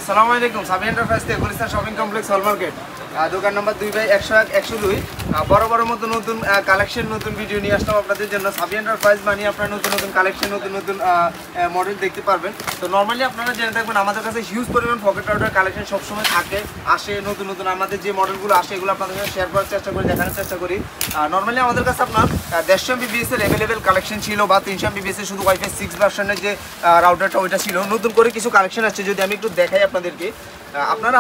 আসসালামু আলাইকুম। সাবি এন্টারপ্রাইজ থেকে গুলিস্তান শপিং কমপ্লেক্স হল মার্কেট, দোকান নম্বর 2/101-102। বড় মতো নতুন কালেকশন, নতুন ভিডিও নিয়ে আসলাম আপনাদের জন্য। সাবি এন্টারপ্রাইজ মানে আপনারা নতুন কালেকশন, নতুন মডেল দেখতে পারবেন। তো নর্মালি আপনারা জেনে থাকবেন আমাদের কাছে হিউজ পরিমাণ পকেট রাউটার কালেকশন সবসময় থাকে, আসে নতুন আমাদের যে মডেলগুলো আসে এগুলো আপনাদের সাথে শেয়ার করার চেষ্টা করি, দেখানোর চেষ্টা করি। নর্মালি আমাদের কাছে আপনার 150 MBPS এর অ্যাভেলেবেল কালেকশন ছিল, বা 300 MBPS এর শুধু ওয়াইফাই 6 ভার্সনের যে রাউটারটা ওইটা ছিল। নতুন করে কিছু কালেকশন আসছে, যদি আমি একটু দেখাই আপনাদেরকে। আপনারা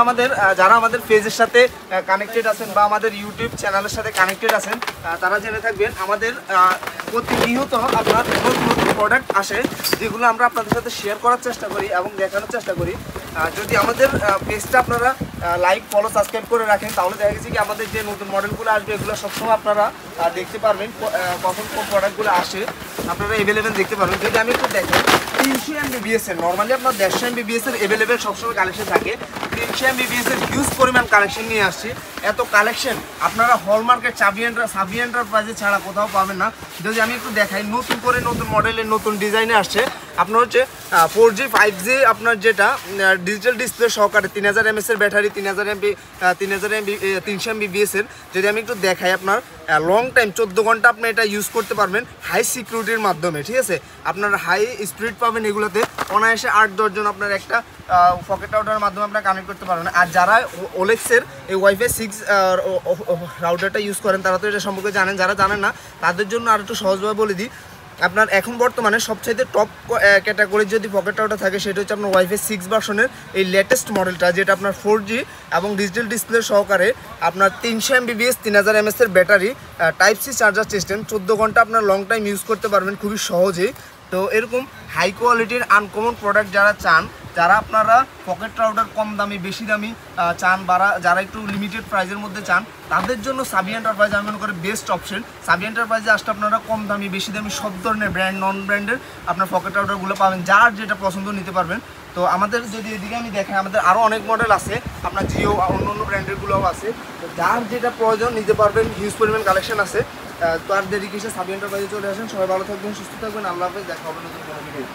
যারা আমাদের পেজের সাথে কানেক্টেড আছেন বা আমাদের ইউটিউব চ্যানেলের সাথে কানেক্টেড আছেন, তারা জেনে থাকবেন আমাদের প্রতিনিয়ত আপনার নতুন প্রোডাক্ট আসে, যেগুলো আমরা আপনাদের সাথে শেয়ার করার চেষ্টা করি এবং দেখানোর চেষ্টা করি। যদি আমাদের পেজটা আপনারা লাইক, ফলো, সাবস্ক্রাইব করে রাখেন, তাহলে দেখা গেছে কি আমাদের যে নতুন মডেলগুলো আসবে এগুলো সবসময় আপনারা দেখতে পারবেন। কখন কোন প্রোডাক্টগুলো আসে আপনারা অ্যাভেলেবেল দেখতে পারবেন। যদি আমি একটু দেখেন 300 MBPS এর, নর্মালি আপনার 150 MBPS এর অ্যাভেলেবেল সবসময় কালেকশন থাকে। 300 MBPS এর হিউজ পরিমাণ কালেকশন নিয়ে আসছে। এত কালেকশন আপনারা হলমার্কেট সাবি এন্টারপ্রাইজে ছাড়া কোথাও পাবেন না। যদি আমি একটু দেখাই, নতুন করে নতুন মডেলের নতুন ডিজাইনে আসছে। আপনার হচ্ছে 4G 5G আপনার যেটা ডিজিটাল ডিসপ্লে সহকারে 3000 mAh এর ব্যাটারি, 300 MBPS এর। যদি আমি একটু দেখাই, আপনার লং টাইম 14 ঘন্টা আপনি এটা ইউজ করতে পারবেন হাই সিকিউরিটির মাধ্যমে, ঠিক আছে। আপনার হাই স্পিড পাবেন এগুলোতে, অনায়াসে 8-10 জন আপনার একটা পকেট রাউটারের মাধ্যমে আপনারা কানেক্ট করতে পারবেন। আর যারা ওলেক্সের এই ওয়াইফাই 6 রাউটারটা ইউজ করেন তারা তো এটা সম্পর্কে জানেন, যারা জানেন না তাদের জন্য আর একটু সহজভাবে বলে দিই। আপনার এখন বর্তমানে সবচাইতে টপ ক্যাটাগরির যদি পকেট রাউটার থাকে সেটা হচ্ছে আপনার ওয়াইফাই 6 ভার্সনের এই লেটেস্ট মডেলটা, যেটা আপনার 4G এবং ডিজিটাল ডিসপ্লে সহকারে আপনার 300 MBPS 3000 mAh এর battery, type C charger system, 14 ঘন্টা আপনার লং টাইম ইউজ করতে পারবেন খুবই সহজেই। তো এরকম হাই কোয়ালিটির আনকমন প্রোডাক্ট যারা চান, যারা আপনারা পকেট রাউটার কম দামি বেশি দামি চান, বা যারা একটু লিমিটেড প্রাইসের মধ্যে চান, তাদের জন্য সাবি এন্টারপ্রাইজ আমি মনে করি বেস্ট অপশন। সাবি এন্টারপ্রাইজে আসলে আপনারা কম দামি বেশি দামি সব ধরনের ব্র্যান্ড, নন ব্র্যান্ডের আপনার পকেট রাউটারগুলো পাবেন, যার যেটা পছন্দ নিতে পারবেন। তো আমাদের যদি এদিকে আমি দেখাই, আমাদের আরও অনেক মডেল আছে, আপনার জিও অন্য ব্র্যান্ডেরগুলোও আছে। তো যার যেটা প্রয়োজন নিতে পারবেন, হিউজ পরিমাণ কালেকশন আছে। তো আর দেরি কিসে, সাবি এন্টারপ্রাইজে চলে আসেন। সবাই ভালো থাকবেন, সুস্থ থাকবেন, আল্লাহ হাফেজ, দেখা হবে নতুন কোনো ভিডিও।